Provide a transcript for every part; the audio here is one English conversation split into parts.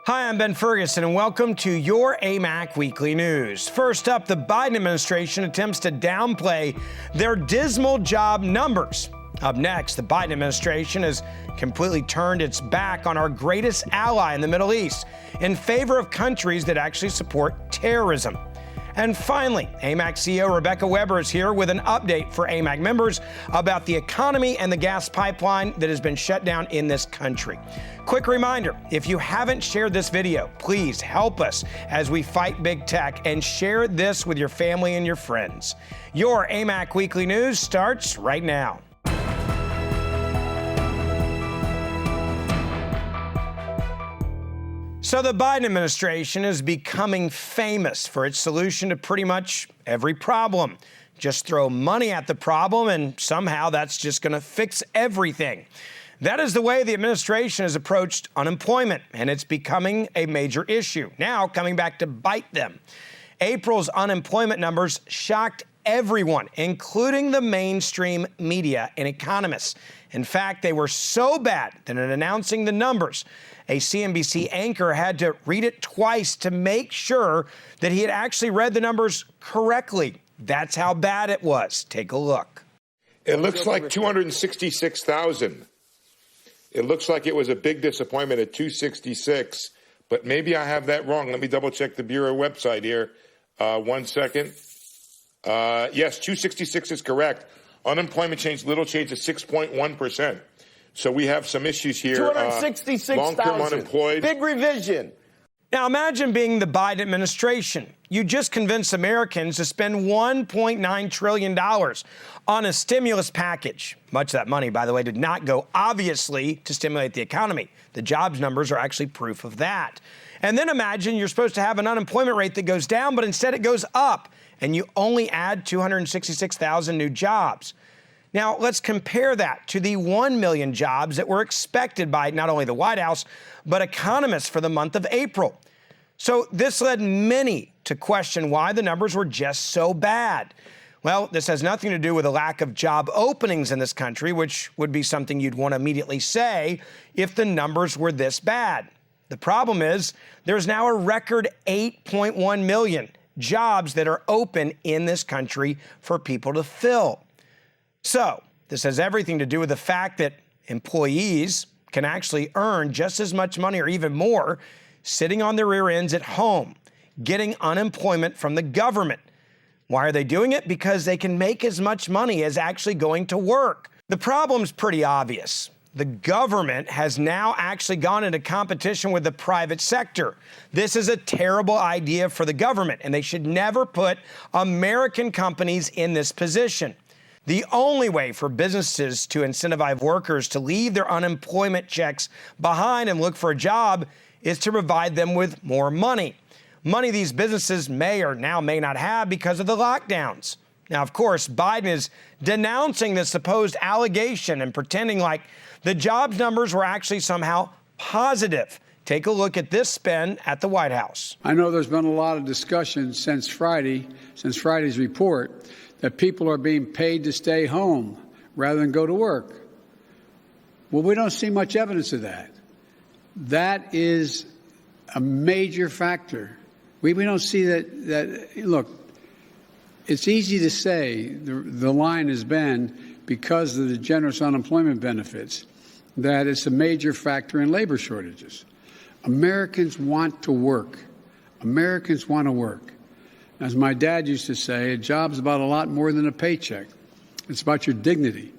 Hi, I'm Ben Ferguson, and welcome to your AMAC Weekly News. First up, the Biden administration attempts to downplay their dismal job numbers. Up next, the Biden administration has completely turned its back on our greatest ally in the Middle East in favor of countries that actually support terrorism. And finally, AMAC CEO Rebecca Weber is here with an update for AMAC members about the economy and the gas pipeline that has been shut down in this country. Quick reminder, if you haven't shared this video, please help us as we fight big tech and share this with your family and your friends. Your AMAC Weekly News starts right now. So the Biden administration is becoming famous for its solution to pretty much every problem. Just throw money at the problem and somehow that's just going to fix everything. That is the way the administration has approached unemployment, and it's becoming a major issue. Now coming back to bite them. April's unemployment numbers shocked everyone, including the mainstream media and economists. In fact, they were so bad that in announcing the numbers, a CNBC anchor had to read it twice to make sure that he had actually read the numbers correctly. That's how bad it was. Take a look. It looks like 266,000. It looks like it was a big disappointment at 266, but maybe I have that wrong. Let me double check the Bureau website here. 1 second. Yes, 266 is correct. Unemployment little change to 6.1%. So we have some issues here. 266,000. Long-term unemployed. Big revision. Now imagine being the Biden administration. You just convinced Americans to spend $1.9 trillion on a stimulus package. Much of that money, by the way, did not go, obviously, to stimulate the economy. The jobs numbers are actually proof of that. And then imagine you're supposed to have an unemployment rate that goes down, but instead it goes up, and you only add 266,000 new jobs. Now, let's compare that to the 1 million jobs that were expected by not only the White House, but economists for the month of April. So this led many to question why the numbers were just so bad. Well, this has nothing to do with a lack of job openings in this country, which would be something you'd want to immediately say if the numbers were this bad. The problem is there's now a record 8.1 million jobs that are open in this country for people to fill. So this has everything to do with the fact that employees can actually earn just as much money or even more sitting on their rear ends at home, getting unemployment from the government. Why are they doing it? Because they can make as much money as actually going to work. The problem's pretty obvious. The government has now actually gone into competition with the private sector. This is a terrible idea for the government, and they should never put American companies in this position. The only way for businesses to incentivize workers to leave their unemployment checks behind and look for a job is to provide them with more money. Money these businesses may or now may not have because of the lockdowns. Now, of course, Biden is denouncing the supposed allegation and pretending like the jobs numbers were actually somehow positive. Take a look at this spin at the White House. I know there's been a lot of discussion since Friday's report, that people are being paid to stay home rather than go to work. Well, we don't see much evidence of that. That is a major factor. We don't see that. Look, it's easy to say the line has been because of the generous unemployment benefits that it's a major factor in labor shortages. Americans want to work. Americans want to work. As my dad used to say, a job's about a lot more than a paycheck. It's about your dignity,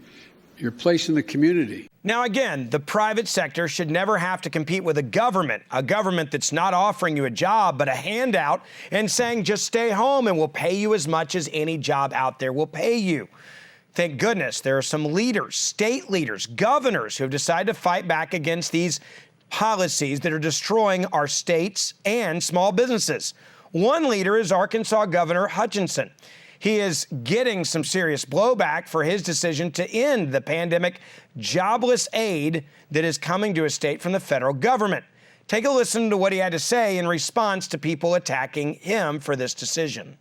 your place in the community. Now, again, the private sector should never have to compete with a government that's not offering you a job, but a handout and saying, just stay home and we'll pay you as much as any job out there will pay you. Thank goodness there are some leaders, state leaders, governors who have decided to fight back against these policies that are destroying our states and small businesses. One leader is Arkansas Governor Hutchinson. He is getting some serious blowback for his decision to end the pandemic jobless aid that is coming to his state from the federal government. Take a listen to what he had to say in response to people attacking him for this decision.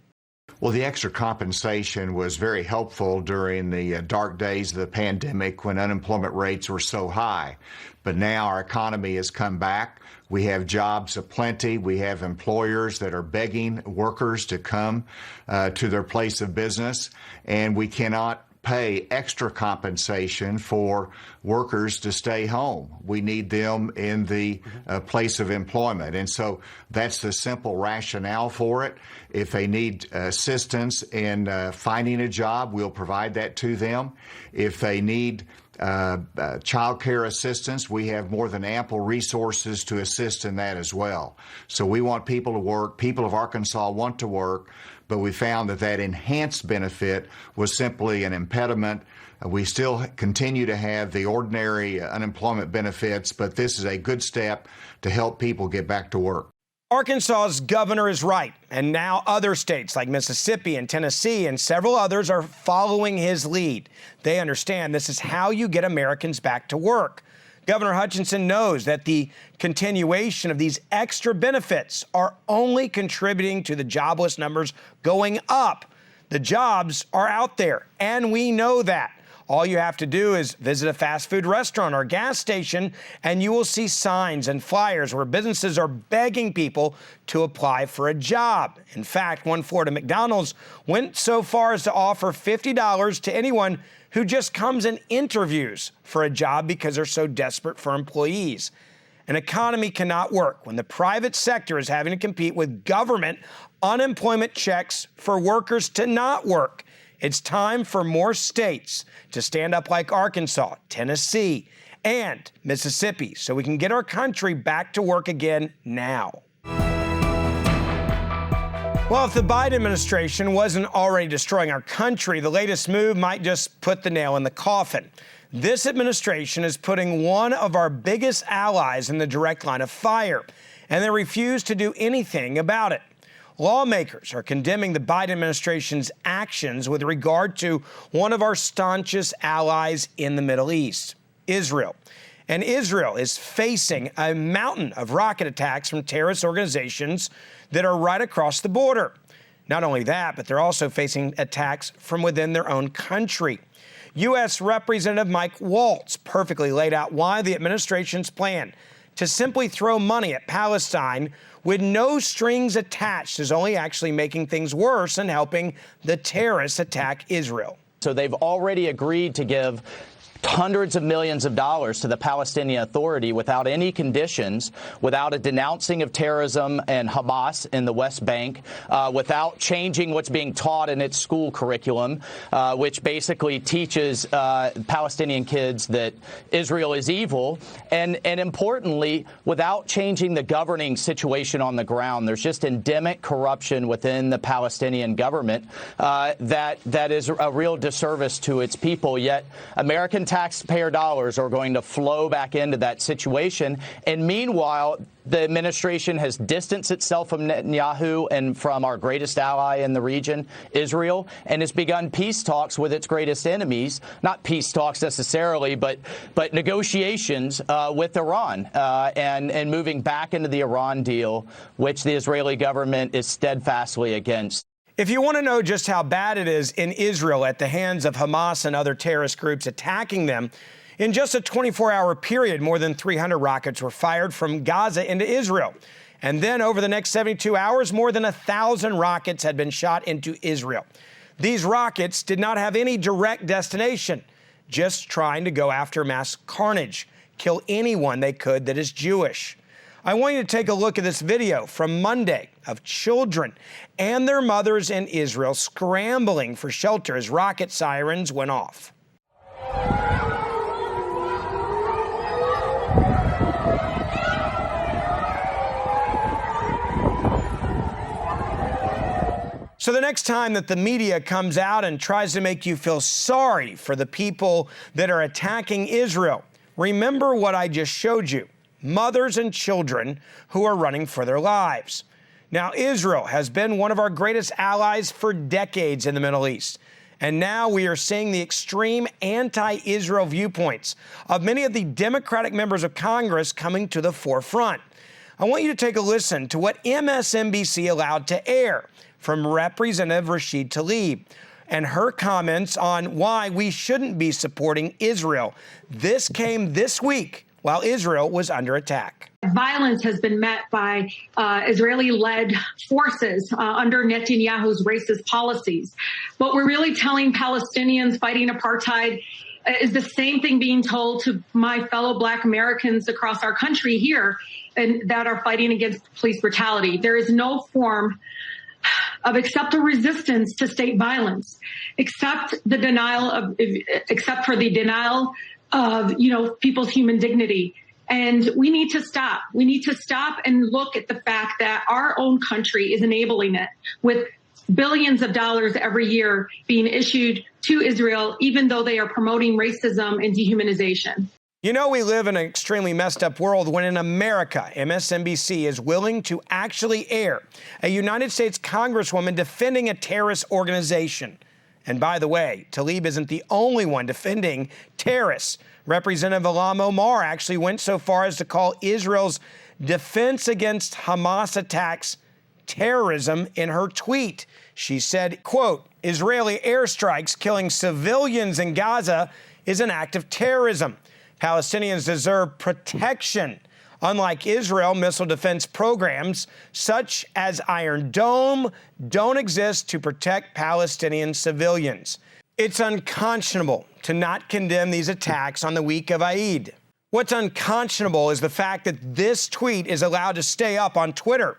Well, the extra compensation was very helpful during the dark days of the pandemic when unemployment rates were so high. But now our economy has come back. We have jobs aplenty. We have employers that are begging workers to come to their place of business, and we cannot pay extra compensation for workers to stay home. We need them in the place of employment. And so that's the simple rationale for it. If they need assistance in finding a job, we'll provide that to them. If they need child care assistance, we have more than ample resources to assist in that as well. So we want people to work. People of Arkansas want to work, but we found that that enhanced benefit was simply an impediment. We still continue to have the ordinary unemployment benefits, but this is a good step to help people get back to work. Arkansas's governor is right, and now other states like Mississippi and Tennessee and several others are following his lead. They understand this is how you get Americans back to work. Governor Hutchinson knows that the continuation of these extra benefits are only contributing to the jobless numbers going up. The jobs are out there, and we know that. All you have to do is visit a fast food restaurant or gas station, and you will see signs and flyers where businesses are begging people to apply for a job. In fact, one Florida McDonald's went so far as to offer $50 to anyone who just comes and interviews for a job because they're so desperate for employees. An economy cannot work when the private sector is having to compete with government unemployment checks for workers to not work. It's time for more states to stand up like Arkansas, Tennessee, and Mississippi so we can get our country back to work again now. Well, if the Biden administration wasn't already destroying our country, the latest move might just put the nail in the coffin. This administration is putting one of our biggest allies in the direct line of fire, and they refuse to do anything about it. Lawmakers are condemning the Biden administration's actions with regard to one of our staunchest allies in the Middle East, Israel. And Israel is facing a mountain of rocket attacks from terrorist organizations that are right across the border. Not only that, but they're also facing attacks from within their own country. U.S. Representative Mike Waltz perfectly laid out why the administration's plan to simply throw money at Palestine with no strings attached is only actually making things worse and helping the terrorists attack Israel. So they've already agreed to give hundreds of millions of dollars to the Palestinian Authority without any conditions, without a denouncing of terrorism and Hamas in the West Bank, without changing what's being taught in its school curriculum, which basically teaches Palestinian kids that Israel is evil, and importantly, without changing the governing situation on the ground. There's just endemic corruption within the Palestinian government that is a real disservice to its people, yet American taxpayer dollars are going to flow back into that situation. And meanwhile, the administration has distanced itself from Netanyahu and from our greatest ally in the region, Israel, and has begun peace talks with its greatest enemies. Not peace talks necessarily, but negotiations with Iran and moving back into the Iran deal, which the Israeli government is steadfastly against. If you want to know just how bad it is in Israel at the hands of Hamas and other terrorist groups attacking them, in just a 24-hour period, more than 300 rockets were fired from Gaza into Israel. And then over the next 72 hours, more than 1,000 rockets had been shot into Israel. These rockets did not have any direct destination, just trying to go after mass carnage, kill anyone they could that is Jewish. I want you to take a look at this video from Monday of children and their mothers in Israel scrambling for shelter as rocket sirens went off. So the next time that the media comes out and tries to make you feel sorry for the people that are attacking Israel, remember what I just showed you. Mothers and children who are running for their lives. Now, Israel has been one of our greatest allies for decades in the Middle East. And now we are seeing the extreme anti-Israel viewpoints of many of the Democratic members of Congress coming to the forefront. I want you to take a listen to what MSNBC allowed to air from Representative Rashid Tlaib and her comments on why we shouldn't be supporting Israel. This came this week while Israel was under attack. Violence has been met by Israeli-led forces under Netanyahu's racist policies. What we're really telling Palestinians fighting apartheid is the same thing being told to my fellow Black Americans across our country here and that are fighting against police brutality. There is no form of acceptable resistance to state violence, except for the denial of, people's human dignity. And we need to stop. We need to stop and look at the fact that our own country is enabling it with billions of dollars every year being issued to Israel, even though they are promoting racism and dehumanization. You know, we live in an extremely messed up world when in America, MSNBC is willing to actually air a United States Congresswoman defending a terrorist organization. And by the way, Tlaib isn't the only one defending terrorists. Representative Ilhan Omar actually went so far as to call Israel's defense against Hamas attacks terrorism in her tweet. She said, quote, Israeli airstrikes killing civilians in Gaza is an act of terrorism. Palestinians deserve protection. Unlike Israel, missile defense programs such as Iron Dome don't exist to protect Palestinian civilians. It's unconscionable to not condemn these attacks on the week of Eid. What's unconscionable is the fact that this tweet is allowed to stay up on Twitter,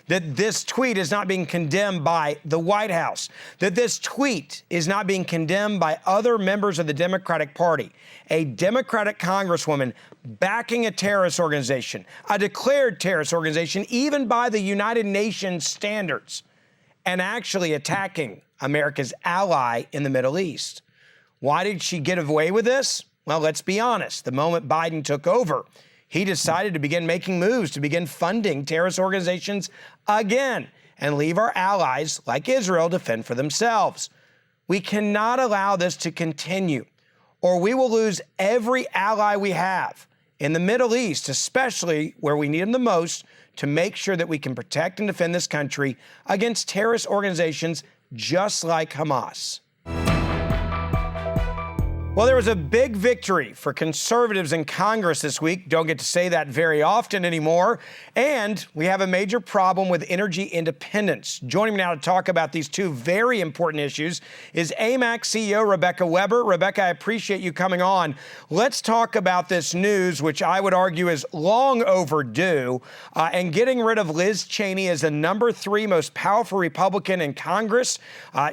that this tweet is not being condemned by the White House, that this tweet is not being condemned by other members of the Democratic Party. A Democratic congresswoman backing a terrorist organization, a declared terrorist organization, even by the United Nations standards, and actually attacking America's ally in the Middle East. Why did she get away with this? Well, let's be honest. The moment Biden took over, he decided to begin making moves to begin funding terrorist organizations again and leave our allies like Israel to fend for themselves. We cannot allow this to continue, or we will lose every ally we have in the Middle East, especially where we need them the most, to make sure that we can protect and defend this country against terrorist organizations just like Hamas. Well, there was a big victory for conservatives in Congress this week. Don't get to say that very often anymore. And we have a major problem with energy independence. Joining me now to talk about these two very important issues is AMAC CEO Rebecca Weber. Rebecca, I appreciate you coming on. Let's talk about this news, which I would argue is long overdue, and getting rid of Liz Cheney as the #3 most powerful Republican in Congress.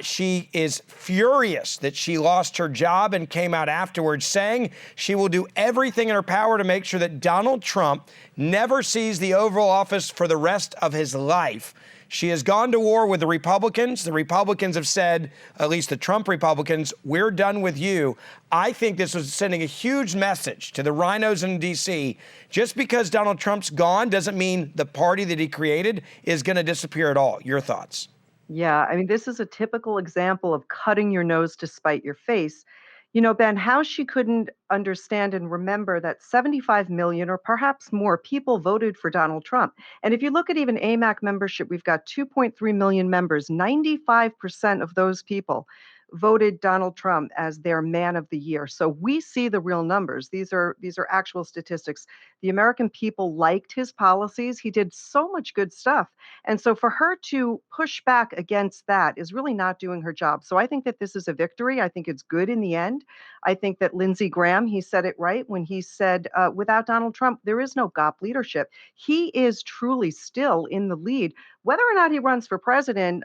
She is furious that she lost her job and came out afterwards saying she will do everything in her power to make sure that Donald Trump never sees the Oval Office for the rest of his life. She has gone to war with the Republicans. The Republicans have said, at least the Trump Republicans, we're done with you. I think this was sending a huge message to the rhinos in D.C. Just because Donald Trump's gone doesn't mean the party that he created is going to disappear at all. Your thoughts? Yeah, I mean, this is a typical example of cutting your nose to spite your face. You know, Ben, how she couldn't understand and remember that 75 million or perhaps more people voted for Donald Trump. And if you look at even AMAC membership, we've got 2.3 million members. 95% of those people voted Donald Trump as their man of the year. So we see the real numbers. These are actual statistics. The American people liked his policies. He did so much good stuff. And so for her to push back against that is really not doing her job. So I think that this is a victory. I think it's good in the end. I think that Lindsey Graham, he said it right when he said, without Donald Trump, there is no GOP leadership. He is truly still in the lead. Whether or not he runs for president,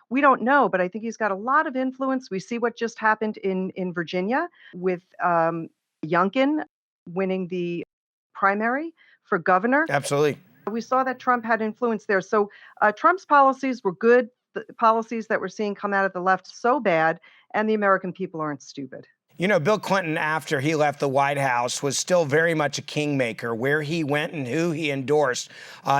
we don't know, but I think he's got a lot of influence. We see what just happened in Virginia with Youngkin winning the primary for governor. Absolutely. We saw that Trump had influence there. So Trump's policies were good. The policies that we're seeing come out of the left so bad, and the American people aren't stupid. You know, Bill Clinton, after he left the White House, was still very much a kingmaker. Where he went and who he endorsed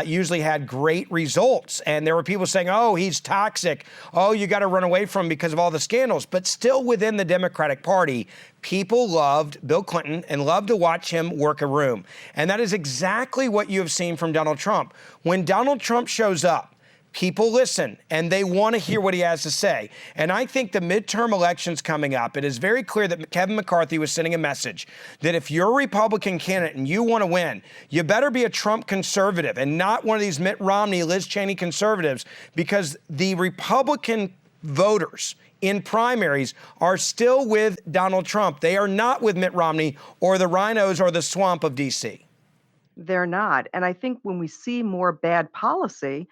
usually had great results. And there were people saying, oh, he's toxic. Oh, you got to run away from him because of all the scandals. But still within the Democratic Party, people loved Bill Clinton and loved to watch him work a room. And that is exactly what you have seen from Donald Trump. When Donald Trump shows up, people listen, and they want to hear what he has to say. And I think the midterm elections coming up, it is very clear that Kevin McCarthy was sending a message that if you're a Republican candidate and you want to win, you better be a Trump conservative and not one of these Mitt Romney, Liz Cheney conservatives, because the Republican voters in primaries are still with Donald Trump. They are not with Mitt Romney or the rhinos or the swamp of D.C. They're not. And I think when we see more bad policy,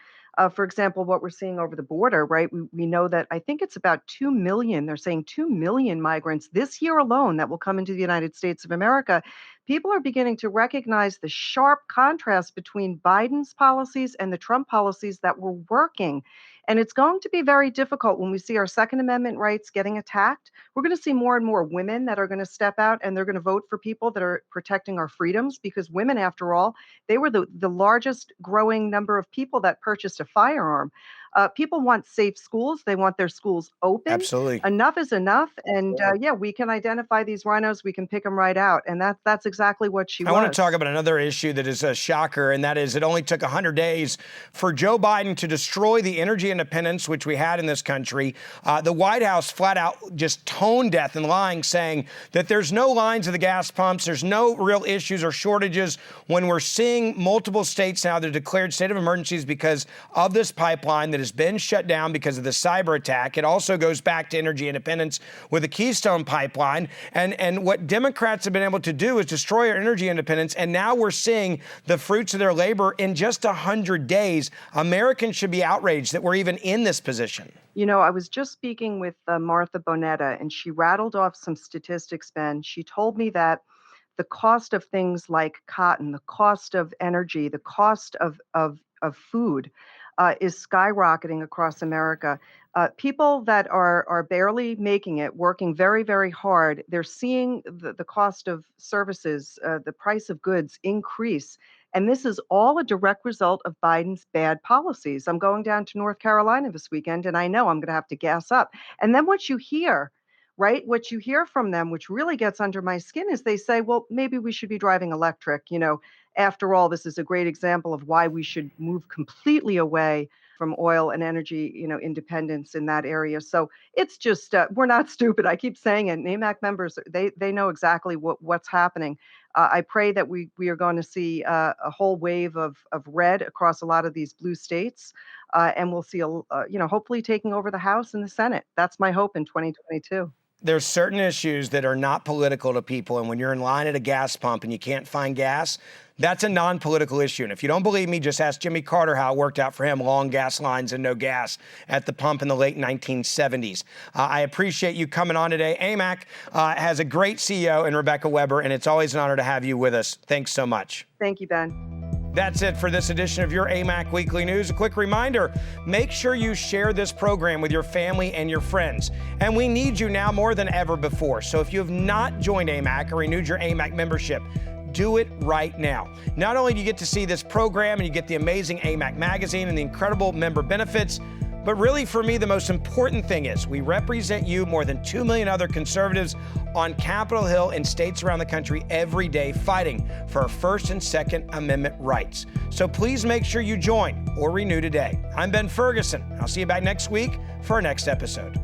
for example, what we're seeing over the border, right? We know that I think it's about 2 million, they're saying 2 million migrants this year alone that will come into the United States of America. People are beginning to recognize the sharp contrast between Biden's policies and the Trump policies that were working. And it's going to be very difficult when we see our Second Amendment rights getting attacked. We're going to see more and more women that are going to step out and they're going to vote for people that are protecting our freedoms, because women, after all, they were the largest growing number of people that purchased a firearm. People want safe schools. They want their schools open. Absolutely. Enough is enough. And yeah, we can identify these rhinos. We can pick them right out. And that's exactly what she was. I want to talk about another issue that is a shocker, and that is it only took 100 days for Joe Biden to destroy the energy independence which we had in this country. The White House flat out just tone deaf and lying, saying that there's no lines at the gas pumps, there's no real issues or shortages, when we're seeing multiple states now that have declared state of emergencies because of this pipeline that has been shut down because of the cyber attack. It also goes back to energy independence with the Keystone Pipeline. And what Democrats have been able to do is destroy our energy independence. And now we're seeing the fruits of their labor in just 100 days. Americans should be outraged that we're even in this position. You know, I was just speaking with Martha Bonetta, and she rattled off some statistics, Ben. She told me that the cost of things like cotton, the cost of energy, the cost of food is skyrocketing across America. People that are barely making it, working very, very hard, they're seeing the cost of services, the price of goods increase. And this is all a direct result of Biden's bad policies. I'm going down to North Carolina this weekend, and I know I'm going to have to gas up. And then what you hear, right? What you hear from them, which really gets under my skin, is they say, well, maybe we should be driving electric. You know, after all, this is a great example of why we should move completely away from oil and energy, independence in that area. So it's just, we're not stupid. I keep saying it. NAMAC members, they know exactly what's happening. I pray that we are going to see a whole wave of red across a lot of these blue states, and we'll see, hopefully taking over the House and the Senate. That's my hope in 2022. There's certain issues that are not political to people. And when you're in line at a gas pump and you can't find gas, that's a non-political issue. And if you don't believe me, just ask Jimmy Carter how it worked out for him, long gas lines and no gas at the pump in the late 1970s. I appreciate you coming on today. AMAC has a great CEO in Rebecca Weber, and it's always an honor to have you with us. Thanks so much. Thank you, Ben. That's it for this edition of your AMAC Weekly News. A quick reminder, make sure you share this program with your family and your friends. And we need you now more than ever before. So if you have not joined AMAC or renewed your AMAC membership, do it right now. Not only do you get to see this program and you get the amazing AMAC magazine and the incredible member benefits, but really for me, the most important thing is we represent you, more than 2 million other conservatives on Capitol Hill in states around the country every day fighting for our First and Second Amendment rights. So please make sure you join or renew today. I'm Ben Ferguson. I'll see you back next week for our next episode.